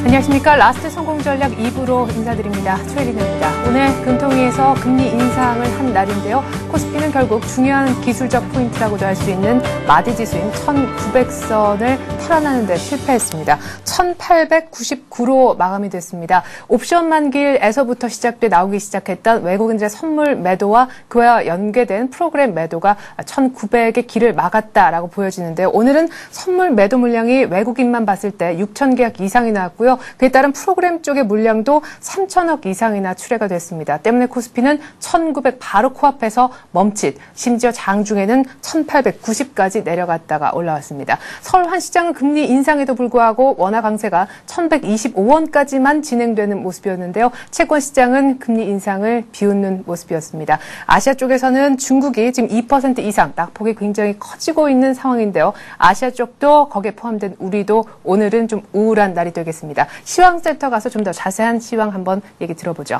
안녕하십니까. 라스트 성공 전략 2부로 인사드립니다. 최혜린입니다. 오늘 금통위에서 금리 인상을 한 날인데요. 코스피는 결국 중요한 기술적 포인트라고도 할 수 있는 마디 지수인 1900선을 탈환하는 데 실패했습니다. 1899로 마감이 됐습니다. 옵션 만기일에서부터 나오기 시작했던 외국인들의 선물 매도와 그와 연계된 프로그램 매도가 1900의 길을 막았다라고 보여지는데요. 오늘은 선물 매도 물량이 외국인만 봤을 때 6천 계약 이상이 나왔고요. 그에 따른 프로그램 쪽의 물량도 3천억 이상이나 출회가 됐습니다. 때문에 코스피는 1900 바로 코앞에서 멈칫, 심지어 장중에는 1890까지 내려갔다가 올라왔습니다. 서울 한 시장은 금리 인상에도 불구하고 원화 강세가 1125원까지만 진행되는 모습이었는데요. 채권 시장은 금리 인상을 비웃는 모습이었습니다. 아시아 쪽에서는 중국이 지금 2% 이상 낙폭이 굉장히 커지고 있는 상황인데요. 아시아 쪽도 거기에 포함된 우리도 오늘은 좀 우울한 날이 되겠습니다. 시황센터 가서 좀 더 자세한 시황 한번 얘기 들어보죠.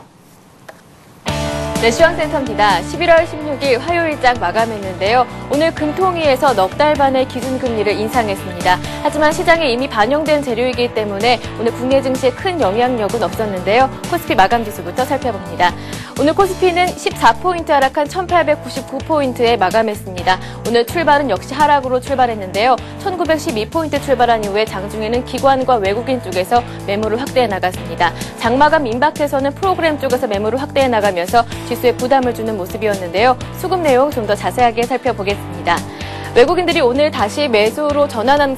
네, 시황센터입니다. 11월 16일 화요일장 마감했는데요. 오늘 금통위에서 넉 달 반의 기준금리를 인상했습니다. 하지만 시장에 이미 반영된 재료이기 때문에 오늘 국내 증시에 큰 영향력은 없었는데요. 코스피 마감지수부터 살펴봅니다. 오늘 코스피는 14포인트 하락한 1899포인트에 마감했습니다. 오늘 출발은 역시 하락으로 출발했는데요. 1912포인트 출발한 이후에 장중에는 기관과 외국인 쪽에서 매물을 확대해 나갔습니다. 장마감 임박해서는 프로그램 쪽에서 매물을 확대해 나가면서 지수에 부담을 주는 모습이었는데요. 수급 내용 좀 더 자세하게 살펴보겠습니다. 외국인들이 오늘 다시 매수로 전환한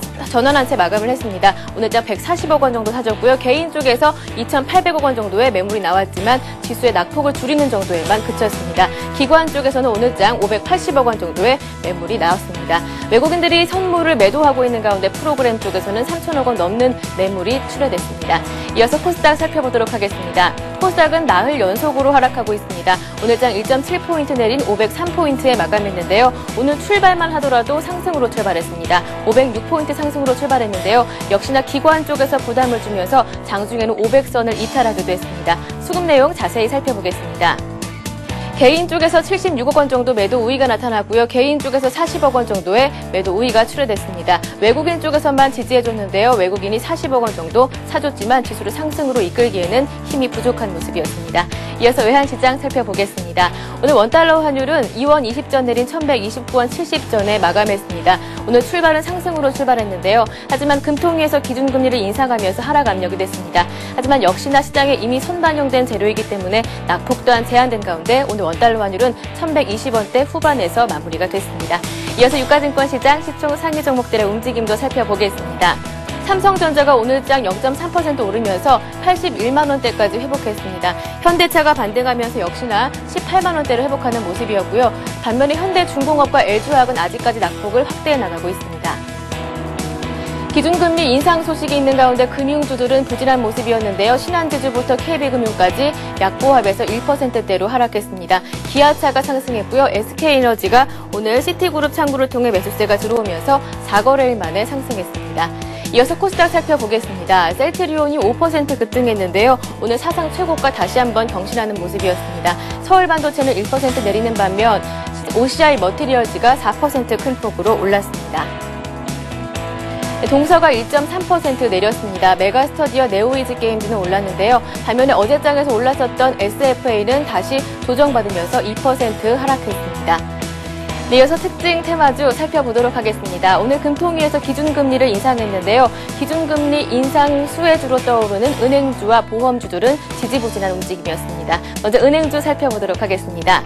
채 마감을 했습니다. 오늘장 140억 원 정도 사줬고요. 개인 쪽에서 2,800억 원 정도의 매물이 나왔지만 지수의 낙폭을 줄이는 정도에만 그쳤습니다. 기관 쪽에서는 오늘장 580억 원 정도의 매물이 나왔습니다. 외국인들이 선물을 매도하고 있는 가운데 프로그램 쪽에서는 3천억 원 넘는 매물이 출회됐습니다. 이어서 코스닥 살펴보도록 하겠습니다. 코스닥은 나흘 연속으로 하락하고 있습니다. 오늘장 1.7포인트 내린 503포인트에 마감했는데요. 오늘 출발만 하더라도 상승으로 출발했습니다. 506포인트 상승으로 출발했는데요. 역시나 기관 쪽에서 부담을 주면서 장중에는 500선을 이탈하기도 했습니다. 수급 내용 자세히 살펴보겠습니다. 개인 쪽에서 76억 원 정도 매도 우위가 나타났고요. 개인 쪽에서 40억 원 정도의 매도 우위가 출회됐습니다. 외국인 쪽에서만 지지해줬는데요. 외국인이 40억 원 정도 사줬지만 지수를 상승으로 이끌기에는 힘이 부족한 모습이었습니다. 이어서 외환시장 살펴보겠습니다. 오늘 원달러 환율은 2원 20전 내린 1129원 70전에 마감했습니다. 오늘 출발은 상승으로 출발했는데요. 하지만 금통위에서 기준금리를 인상하면서 하락 압력이 됐습니다. 하지만 역시나 시장에 이미 선반영된 재료이기 때문에 낙폭 또한 제한된 가운데 오늘 원달러 환율은 1120원대 후반에서 마무리가 됐습니다. 이어서 유가증권 시장 시총 상위 종목들의 움직임도 살펴보겠습니다. 삼성전자가 오늘장 0.3% 오르면서 81만 원대까지 회복했습니다. 현대차가 반등하면서 역시나 18만 원대를 회복하는 모습이었고요. 반면에 현대중공업과 LG화학은 아직까지 낙폭을 확대해 나가고 있습니다. 기준금리 인상 소식이 있는 가운데 금융주들은 부진한 모습이었는데요. 신한지주부터 KB금융까지 약보합에서 1%대로 하락했습니다. 기아차가 상승했고요. SK에너지가 오늘 시티그룹 창구를 통해 매수세가 들어오면서 4거래일 만에 상승했습니다. 이어서 코스닥 살펴보겠습니다. 셀트리온이 5% 급등했는데요. 오늘 사상 최고가 다시 한번 경신하는 모습이었습니다. 서울반도체는 1% 내리는 반면 OCI 머티리얼즈가 4% 큰 폭으로 올랐습니다. 동서가 1.3% 내렸습니다. 메가스터디와 네오이즈게임즈는 올랐는데요. 반면에 어제장에서 올랐었던 SFA는 다시 조정받으면서 2% 하락했습니다. 네, 이어서 특징 테마주 살펴보도록 하겠습니다. 오늘 금통위에서 기준금리를 인상했는데요. 기준금리 인상 수혜주로 떠오르는 은행주와 보험주들은 지지부진한 움직임이었습니다. 먼저 은행주 살펴보도록 하겠습니다.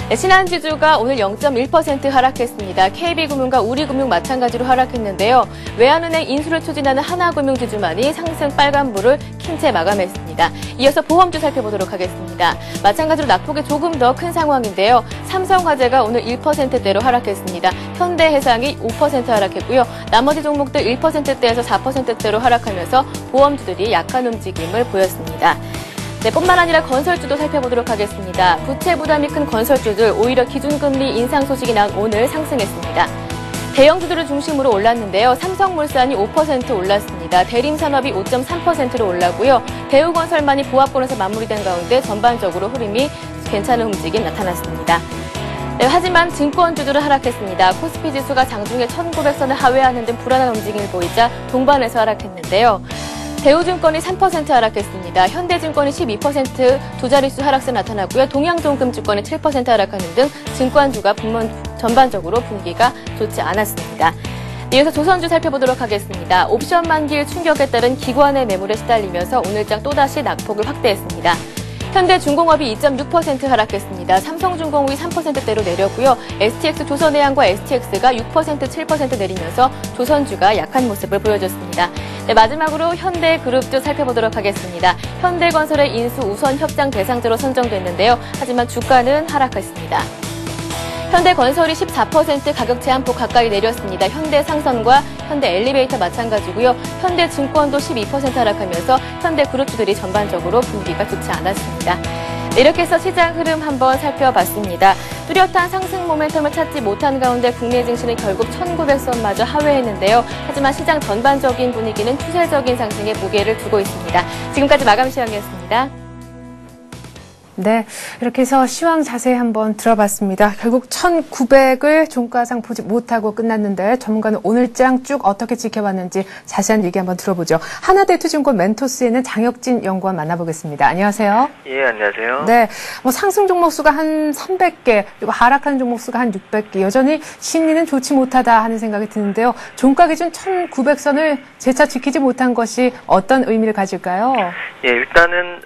네, 신한지주가 오늘 0.1% 하락했습니다. KB금융과 우리금융 마찬가지로 하락했는데요. 외환은행 인수를 추진하는 하나금융지주만이 상승 빨간불을 킨 채 마감했습니다. 이어서 보험주 살펴보도록 하겠습니다. 마찬가지로 낙폭이 조금 더 큰 상황인데요. 삼성화재가 오늘 1%대로 하락했습니다. 현대해상이 5% 하락했고요. 나머지 종목들 1%대에서 4%대로 하락하면서 보험주들이 약한 움직임을 보였습니다. 네, 뿐만 아니라 건설주도 살펴보도록 하겠습니다. 부채 부담이 큰 건설주들 오히려 기준금리 인상 소식이 나온 오늘 상승했습니다. 대형주들을 중심으로 올랐는데요. 삼성물산이 5% 올랐습니다. 대림산업이 5.3%로 올랐고요. 대우건설만이 보합권에서 마무리된 가운데 전반적으로 흐름이 괜찮은 움직임 나타났습니다. 네, 하지만 증권주들은 하락했습니다. 코스피 지수가 장중에 1900선을 하회하는 등 불안한 움직임을 보이자 동반해서 하락했는데요. 대우증권이 3% 하락했습니다. 현대증권이 12% 두 자릿수 하락세 나타났고요. 동양동금증권이 7% 하락하는 등 증권주가 전반적으로 분위기가 좋지 않았습니다. 이어서 조선주 살펴보도록 하겠습니다. 옵션 만기일 충격에 따른 기관의 매물에 시달리면서 오늘장 또다시 낙폭을 확대했습니다. 현대중공업이 2.6% 하락했습니다. 삼성중공업이 3%대로 내렸고요. STX 조선해양과 STX가 6%, 7% 내리면서 조선주가 약한 모습을 보여줬습니다. 네, 마지막으로 현대그룹주 살펴보도록 하겠습니다. 현대건설의 인수 우선 협상 대상자로 선정됐는데요. 하지만 주가는 하락했습니다. 현대건설이 14% 가격 제한폭 가까이 내렸습니다. 현대상선과 현대엘리베이터 마찬가지고요. 현대증권도 12% 하락하면서 현대그룹주들이 전반적으로 분위기가 좋지 않았습니다. 네, 이렇게 해서 시장 흐름 한번 살펴봤습니다. 뚜렷한 상승 모멘텀을 찾지 못한 가운데 국내 증시는 결국 1900선마저 하회했는데요. 하지만 시장 전반적인 분위기는 추세적인 상승에 무게를 두고 있습니다. 지금까지 마감 시황이었습니다. 네, 이렇게 해서 시황 자세히 한번 들어봤습니다. 결국 1900을 종가상 보지 못하고 끝났는데 전문가는 오늘장 쭉 어떻게 지켜봤는지 자세한 얘기 한번 들어보죠. 하나대투증권 멘토스에는 장혁진 연구원 만나보겠습니다. 안녕하세요. 예, 안녕하세요. 네, 상승 종목 수가 한 300개, 그리고 하락하는 종목 수가 한 600개. 여전히 심리는 좋지 못하다 하는 생각이 드는데요. 종가 기준 1900선을 재차 지키지 못한 것이 어떤 의미를 가질까요? 예, 일단은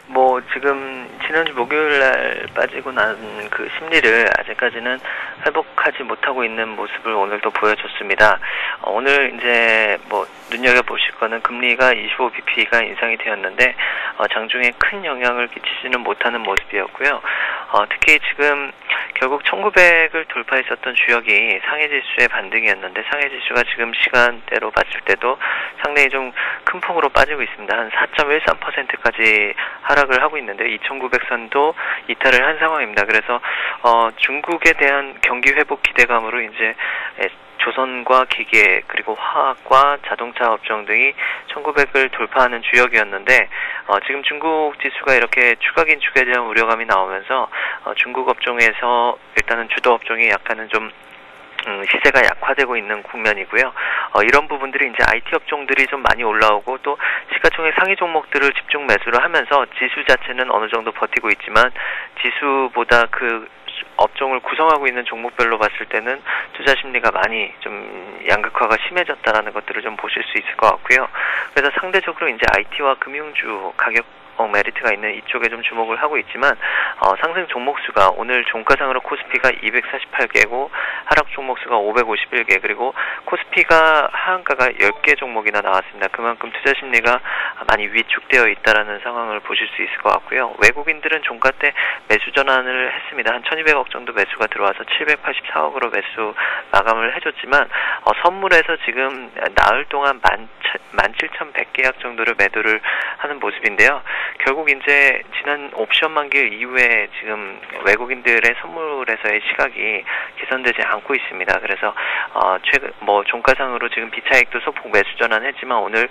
지금 지난주 목요일날 빠지고 난 그 심리를 아직까지는 회복하지 못하고 있는 모습을 오늘도 보여줬습니다. 오늘 이제 눈여겨보실 거는 금리가 25bp가 인상이 되었는데 장중에 큰 영향을 끼치지는 못하는 모습이었고요. 특히 지금 결국 1900을 돌파했었던 주역이 상해지수의 반등이었는데 상해지수가 지금 시간대로 봤을 때도 상당히 좀 큰 폭으로 빠지고 있습니다. 한 4.13%까지 하락을 하고 있는데 2900선도 이탈을 한 상황입니다. 그래서 중국에 대한 경기 회복 기대감으로 이제 조선과 기계 그리고 화학과 자동차 업종 등이 1900을 돌파하는 주역이었는데 지금 중국 지수가 이렇게 추가 긴축에 대한 우려감이 나오면서 중국 업종에서 일단은 주도 업종이 약간은 좀 시세가 약화되고 있는 국면이고요. 이런 부분들이 이제 IT 업종들이 좀 많이 올라오고 또 시가총액 상위 종목들을 집중 매수를 하면서 지수 자체는 어느 정도 버티고 있지만 지수보다 그 업종을 구성하고 있는 종목별로 봤을 때는 투자 심리가 많이 좀 양극화가 심해졌다라는 것들을 좀 보실 수 있을 것 같고요. 그래서 상대적으로 이제 IT와 금융주 가격 메리트가 있는 이쪽에 좀 주목을 하고 있지만 상승 종목수가 오늘 종가상으로 코스피가 248개고 하락 종목수가 551개 그리고 코스피가 하한가가 10개 종목이나 나왔습니다. 그만큼 투자 심리가 많이 위축되어 있다라는 상황을 보실 수 있을 것 같고요. 외국인들은 종가 때 매수 전환을 했습니다. 한 1200억 정도 매수가 들어와서 784억으로 매수 마감을 해줬지만 선물에서 지금 나흘 동안 17,100계약 정도를 매도를 하는 모습인데요. 결국 이제 지난 옵션 만기일 이후에 지금 외국인들의 선물에서의 시각이 개선되지 않고 있습니다. 그래서 최근 종가상으로 지금 비차익도 소폭 매수 전환했지만 오늘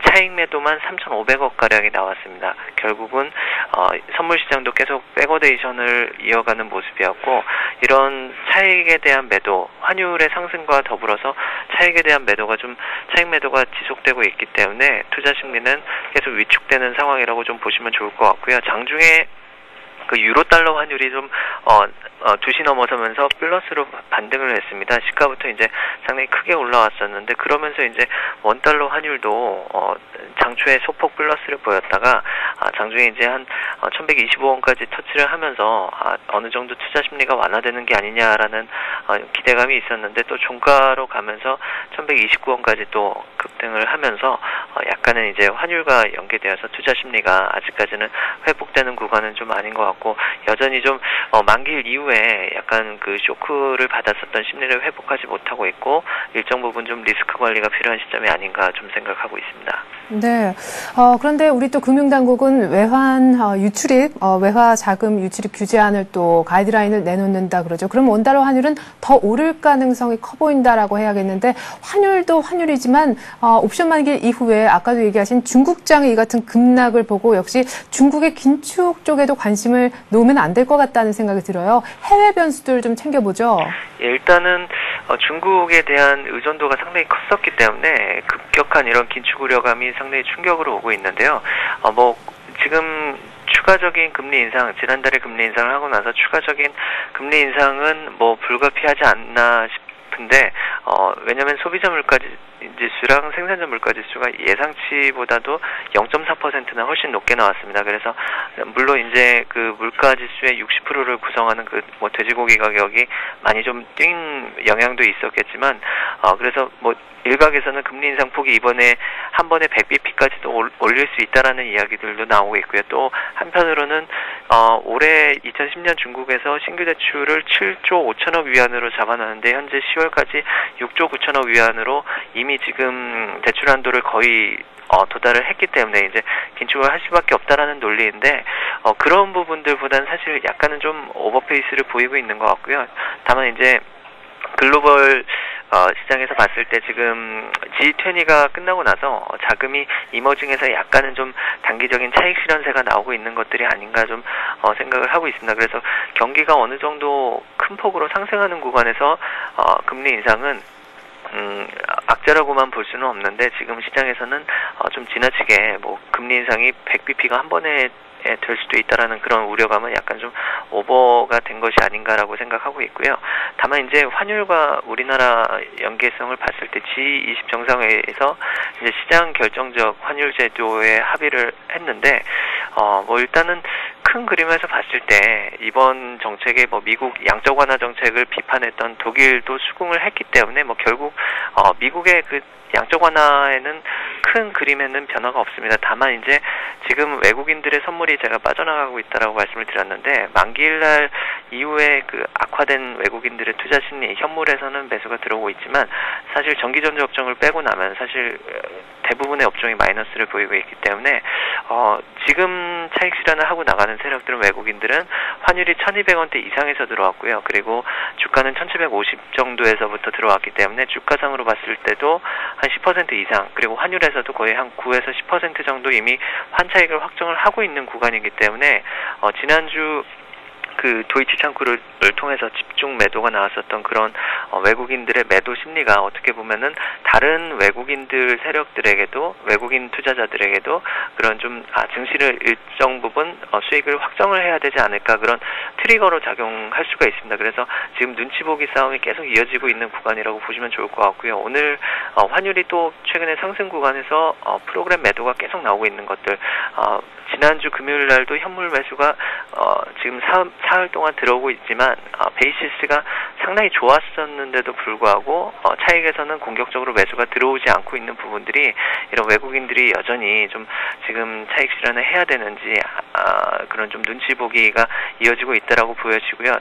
차익 매도만 3,500억 가량이 나왔습니다. 결국은 선물 시장도 계속 백어데이션을 이어가는 모습이었고 이런 차익에 대한 매도, 환율의 상승과 더불어서 차익에 대한 매도가 차익 매도가 지속되고 있기 때문에 투자 심리는 계속 위축되는 상황이라고 좀 보시면 좋을 것 같고요. 장중에 그 유로 달러 환율이 좀 2시 넘어서면서 플러스로 반등을 했습니다. 시가부터 이제 상당히 크게 올라왔었는데 그러면서 이제 원달러 환율도 장초에 소폭 플러스를 보였다가 장중에 이제 한 1125원까지 터치를 하면서 어느 정도 투자 심리가 완화되는 게 아니냐라는 기대감이 있었는데 또 종가로 가면서 1129원까지 또 급등을 하면서 약간은 이제 환율과 연계되어서 투자 심리가 아직까지는 회복되는 구간은 좀 아닌 것 같고 여전히 좀 만기일 이후에 약간 그 쇼크를 받았었던 심리를 회복하지 못하고 있고 일정 부분 좀 리스크 관리가 필요한 시점이 아닌가 좀 생각하고 있습니다. 네. 그런데 우리 또 금융당국은 중국은 외환 유출입, 외화 자금 유출입 규제안을 또 가이드라인을 내놓는다 그러죠. 그럼 원달러 환율은 더 오를 가능성이 커 보인다라고 해야겠는데 환율도 환율이지만 옵션 만기 이후에 아까도 얘기하신 중국장의 이 같은 급락을 보고 역시 중국의 긴축 쪽에도 관심을 놓으면 안 될 것 같다는 생각이 들어요. 해외 변수들 좀 챙겨보죠. 예, 일단은 중국에 대한 의존도가 상당히 컸었기 때문에 급격한 이런 긴축 우려감이 상당히 충격으로 오고 있는데요. 지금 추가적인 금리 인상, 지난달에 금리 인상을 하고 나서 추가적인 금리 인상은 불가피하지 않나 싶은데, 왜냐면 소비자 물가 지수랑 생산자 물가 지수가 예상치보다도 0.4%나 훨씬 높게 나왔습니다. 그래서 물론 이제 그 물가 지수의 60%를 구성하는 돼지고기 가격이 많이 좀 뛴 영향도 있었겠지만, 그래서 일각에서는 금리 인상 폭이 이번에 한 번에 100bp까지도 올릴 수 있다라는 이야기들도 나오고 있고요. 또 한편으로는 올해 2010년 중국에서 신규 대출을 7조 5천억 위안으로 잡아놨는데 현재 10월까지 6조 9천억 위안으로 이미 지금 대출 한도를 거의 도달을 했기 때문에 이제 긴축을 할 수밖에 없다라는 논리인데, 그런 부분들보다는 사실 약간은 좀 오버페이스를 보이고 있는 것 같고요. 다만 이제 글로벌 시장에서 봤을 때 지금 G20가 끝나고 나서 자금이 이머징에서 약간은 좀 단기적인 차익 실현세가 나오고 있는 것들이 아닌가 좀 생각을 하고 있습니다. 그래서 경기가 어느 정도 큰 폭으로 상승하는 구간에서 금리 인상은 악재라고만 볼 수는 없는데, 지금 시장에서는 좀 지나치게 금리 인상이 100bp가 한 번에 될 수도 있다라는 그런 우려감은 약간 좀 오버가 된 것이 아닌가라고 생각하고 있고요. 다만 이제 환율과 우리나라 연계성을 봤을 때 G20 정상회의에서 이제 시장 결정적 환율 제도에 합의를 했는데, 일단은 큰 그림에서 봤을 때 이번 정책에 미국 양적 완화 정책을 비판했던 독일도 수긍을 했기 때문에 결국 미국의 그 양적 완화에는 큰 그림에는 변화가 없습니다. 다만 이제 지금 외국인들의 선물이 제가 빠져나가고 있다라고 말씀을 드렸는데, 만기일날 이후에 그 악화된 외국인들의 투자 심리, 현물에서는 매수가 들어오고 있지만 사실 정기전자 업종을 빼고 나면 사실 대부분의 업종이 마이너스를 보이고 있기 때문에 지금 차익 실현을 하고 나가는 세력들은 외국인들은 환율이 1,200원대 이상에서 들어왔고요. 그리고 주가는 1,750 정도에서부터 들어왔기 때문에 주가상으로 봤을 때도 한 10% 이상, 그리고 환율에서도 거의 한 9에서 10% 정도 이미 환차익을 확정을 하고 있는 구간이기 때문에 지난주 그 도이치 창구를 통해서 집중 매도가 나왔었던 그런 외국인들의 매도 심리가 어떻게 보면은 다른 외국인들 세력들에게도, 외국인 투자자들에게도 그런 좀 증시를 일정 부분 수익을 확정을 해야 되지 않을까, 그런 트리거로 작용할 수가 있습니다. 그래서 지금 눈치 보기 싸움이 계속 이어지고 있는 구간이라고 보시면 좋을 것 같고요. 오늘 환율이 또 최근에 상승 구간에서 프로그램 매도가 계속 나오고 있는 것들, 지난주 금요일 날도 현물 매수가 지금 사흘 동안 들어오고 있지만 베이시스가 상당히 좋았었는데도 불구하고 차익에서는 공격적으로 매수가 들어오지 않고 있는 부분들이, 이런 외국인들이 여전히 좀 지금 차익 실현을 해야 되는지 그런 좀 눈치 보기가 이어지고 있다라고 보여지고요.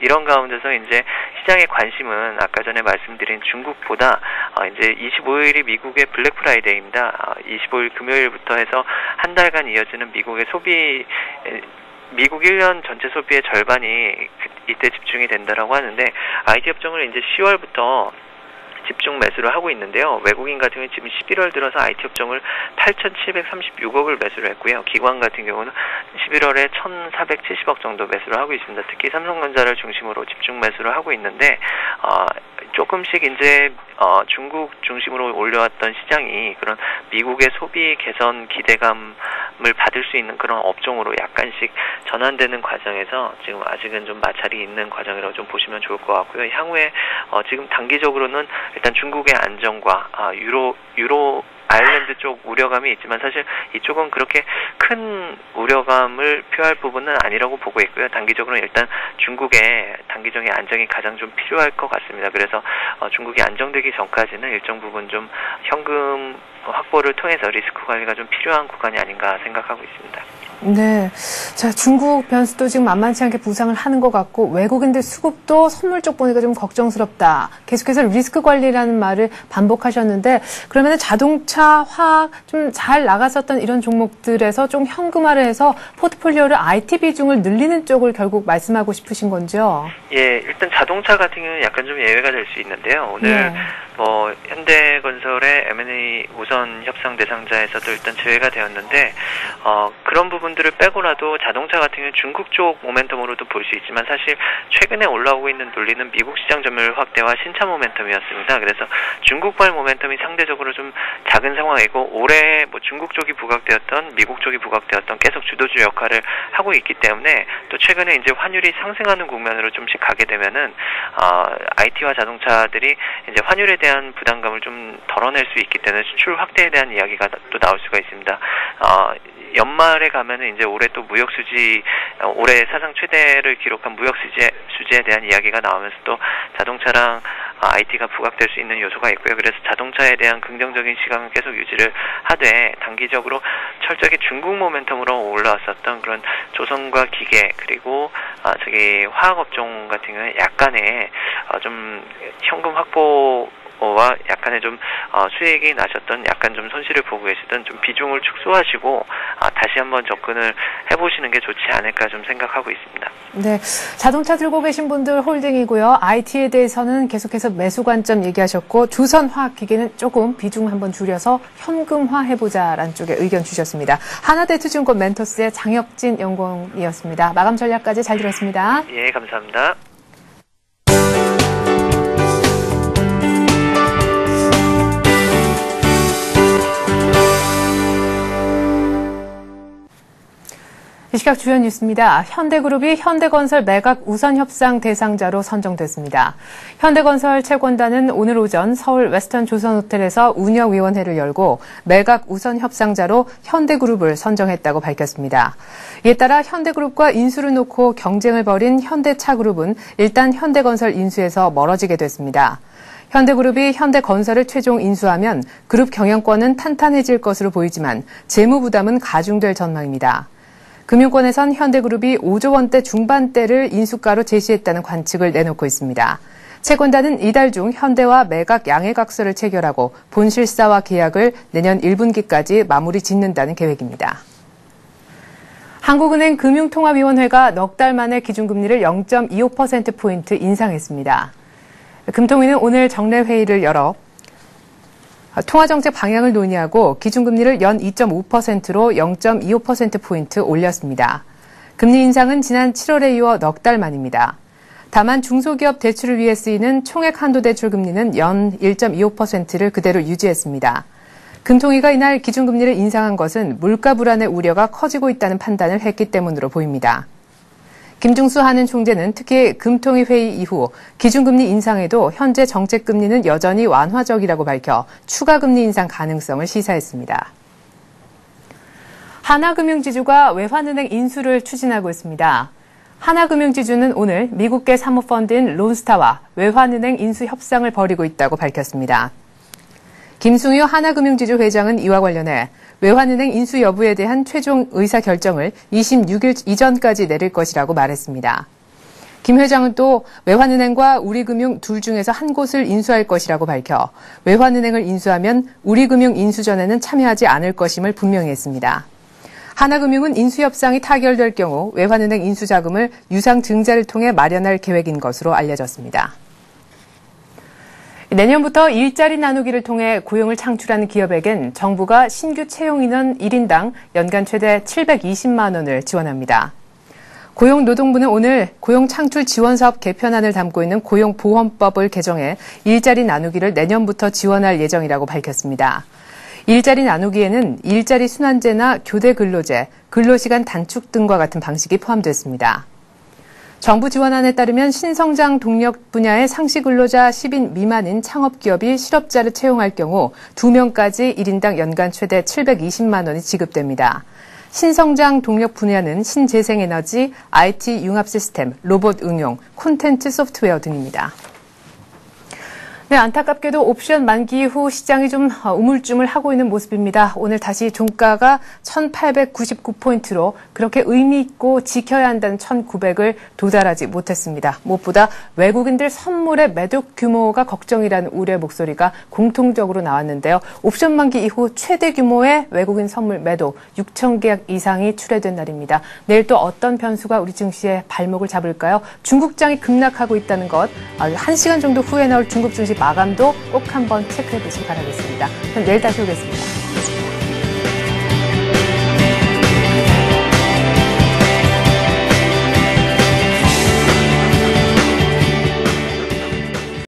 이런 가운데서 이제 시장의 관심은 아까 전에 말씀드린 중국보다 이제 25일이 미국의 블랙 프라이데이입니다. 25일 금요일부터 해서 한 달간 이어지는 미국의 미국 1년 전체 소비의 절반이 이때 집중이 된다라고 하는데, IT 업종을 이제 10월부터 집중 매수를 하고 있는데요. 외국인 같은 경우는 지금 11월 들어서 IT 업종을 8,736억을 매수를 했고요. 기관 같은 경우는 11월에 1,470억 정도 매수를 하고 있습니다. 특히 삼성전자를 중심으로 집중 매수를 하고 있는데, 조금씩 이제 중국 중심으로 올려왔던 시장이 그런 미국의 소비 개선 기대감을 받을 수 있는 그런 업종으로 약간씩 전환되는 과정에서 지금 아직은 좀 마찰이 있는 과정이라고 좀 보시면 좋을 것 같고요. 향후에 지금 단기적으로는 일단 중국의 안정과 유로 아일랜드 쪽 우려감이 있지만 사실 이쪽은 그렇게 큰 우려감을 표할 부분은 아니라고 보고 있고요. 단기적으로는 일단 중국의 단기적인 안정이 가장 좀 필요할 것 같습니다. 그래서 중국이 안정되기 전까지는 일정 부분 좀 현금 확보를 통해서 리스크 관리가 좀 필요한 구간이 아닌가 생각하고 있습니다. 네. 자, 중국 변수도 지금 만만치 않게 부상을 하는 것 같고, 외국인들 수급도 선물 쪽 보니까 좀 걱정스럽다. 계속해서 리스크 관리라는 말을 반복하셨는데, 그러면 자동차 자동차, 화학 좀 잘 나갔었던 이런 종목들에서 좀 현금화를 해서 포트폴리오를 IT 비중을 늘리는 쪽을 결국 말씀하고 싶으신 건지요? 예, 일단 자동차 같은 경우는 약간 좀 예외가 될 수 있는데요. 오늘 현대건설의 M&A 우선 협상 대상자에서도 일단 제외가 되었는데 그런 부분들을 빼고라도 자동차 같은 경우는 중국 쪽 모멘텀으로도 볼 수 있지만 사실 최근에 올라오고 있는 논리는 미국 시장 점유율 확대와 신차 모멘텀이었습니다. 그래서 중국발 모멘텀이 상대적으로 좀 작은 상황이고 올해 중국 쪽이 부각되었던 미국 쪽이 부각되었던 계속 주도주 역할을 하고 있기 때문에 또 최근에 이제 환율이 상승하는 국면으로 좀씩 가게 되면은 IT와 자동차들이 이제 환율에 대한 부담감을 좀 덜어낼 수 있기 때문에 수출 확대에 대한 이야기가 또 나올 수가 있습니다. 연말에 가면은 이제 올해 또 무역 수지, 올해 사상 최대를 기록한 무역 수지에 대한 이야기가 나오면서 또 자동차랑 IT가 부각될 수 있는 요소가 있고요. 그래서 자동차에 대한 긍정적인 시각은 계속 유지를 하되 단기적으로 철저하게 중국 모멘텀으로 올라왔었던 그런 조선과 기계 그리고 화학업종 같은 경우는 약간의 좀 현금 확보 와 약간의 좀 수익이 나셨던 약간 좀 손실을 보고 계시던 좀 비중을 축소하시고 다시 한번 접근을 해보시는 게 좋지 않을까 좀 생각하고 있습니다. 네, 자동차 들고 계신 분들 홀딩이고요. IT에 대해서는 계속해서 매수 관점 얘기하셨고 조선화학기계는 조금 비중 한번 줄여서 현금화 해보자라는 쪽에 의견 주셨습니다. 하나대투증권 멘토스의 장혁진 연구원이었습니다. 마감 전략까지 잘 들었습니다. 예, 감사합니다. 이 시각 주요 뉴스입니다. 현대그룹이 현대건설 매각 우선 협상 대상자로 선정됐습니다. 현대건설 채권단은 오늘 오전 서울 웨스턴 조선호텔에서 운영위원회를 열고 매각 우선 협상자로 현대그룹을 선정했다고 밝혔습니다. 이에 따라 현대그룹과 인수를 놓고 경쟁을 벌인 현대차그룹은 일단 현대건설 인수에서 멀어지게 됐습니다. 현대그룹이 현대건설을 최종 인수하면 그룹 경영권은 탄탄해질 것으로 보이지만 재무 부담은 가중될 전망입니다. 금융권에선 현대그룹이 5조 원대 중반대를 인수가로 제시했다는 관측을 내놓고 있습니다. 채권단은 이달 중 현대와 매각 양해각서를 체결하고 본실사와 계약을 내년 1분기까지 마무리 짓는다는 계획입니다. 한국은행 금융통화위원회가 넉 달 만에 기준금리를 0.25%포인트 인상했습니다. 금통위는 오늘 정례회의를 열어 통화정책 방향을 논의하고 기준금리를 연 2.5%로 0.25%포인트 올렸습니다. 금리 인상은 지난 7월에 이어 넉 달 만입니다. 다만 중소기업 대출을 위해 쓰이는 총액 한도 대출 금리는 연 1.25%를 그대로 유지했습니다. 금통위가 이날 기준금리를 인상한 것은 물가 불안의 우려가 커지고 있다는 판단을 했기 때문으로 보입니다. 김중수 한은 총재는 특히 금통위 회의 이후 기준금리 인상에도 현재 정책금리는 여전히 완화적이라고 밝혀 추가 금리 인상 가능성을 시사했습니다. 하나금융지주가 외환은행 인수를 추진하고 있습니다. 하나금융지주는 오늘 미국계 사모펀드인 론스타와 외환은행 인수 협상을 벌이고 있다고 밝혔습니다. 김승유 하나금융지주 회장은 이와 관련해 외환은행 인수 여부에 대한 최종 의사결정을 26일 이전까지 내릴 것이라고 말했습니다. 김 회장은 또 외환은행과 우리금융 둘 중에서 한 곳을 인수할 것이라고 밝혀 외환은행을 인수하면 우리금융 인수전에는 참여하지 않을 것임을 분명히 했습니다. 하나금융은 인수협상이 타결될 경우 외환은행 인수자금을 유상증자를 통해 마련할 계획인 것으로 알려졌습니다. 내년부터 일자리 나누기를 통해 고용을 창출하는 기업에겐 정부가 신규 채용 인원 1인당 연간 최대 720만 원을 지원합니다. 고용노동부는 오늘 고용창출 지원사업 개편안을 담고 있는 고용보험법을 개정해 일자리 나누기를 내년부터 지원할 예정이라고 밝혔습니다. 일자리 나누기에는 일자리 순환제나 교대 근로제, 근로시간 단축 등과 같은 방식이 포함됐습니다. 정부 지원안에 따르면 신성장 동력 분야의 상시 근로자 10인 미만인 창업기업이 실업자를 채용할 경우 2명까지 1인당 연간 최대 720만 원이 지급됩니다. 신성장 동력 분야는 신재생에너지, IT 융합 시스템, 로봇 응용, 콘텐츠 소프트웨어 등입니다. 네, 안타깝게도 옵션 만기 후 시장이 좀 우물쭈물하고 있는 모습입니다. 오늘 다시 종가가 1,899포인트로 그렇게 의미 있고 지켜야 한다는 1,900을 도달하지 못했습니다. 무엇보다 외국인들 선물의 매도 규모가 걱정이라는 우려 목소리가 공통적으로 나왔는데요. 옵션 만기 이후 최대 규모의 외국인 선물 매도 6천 계약 이상이 출회된 날입니다. 내일 또 어떤 변수가 우리 증시에 발목을 잡을까요? 중국장이 급락하고 있다는 것, 1시간 정도 후에 나올 중국 증시 마감도 꼭 한번 체크해 보시기 바라겠습니다. 그럼 내일 다시 오겠습니다.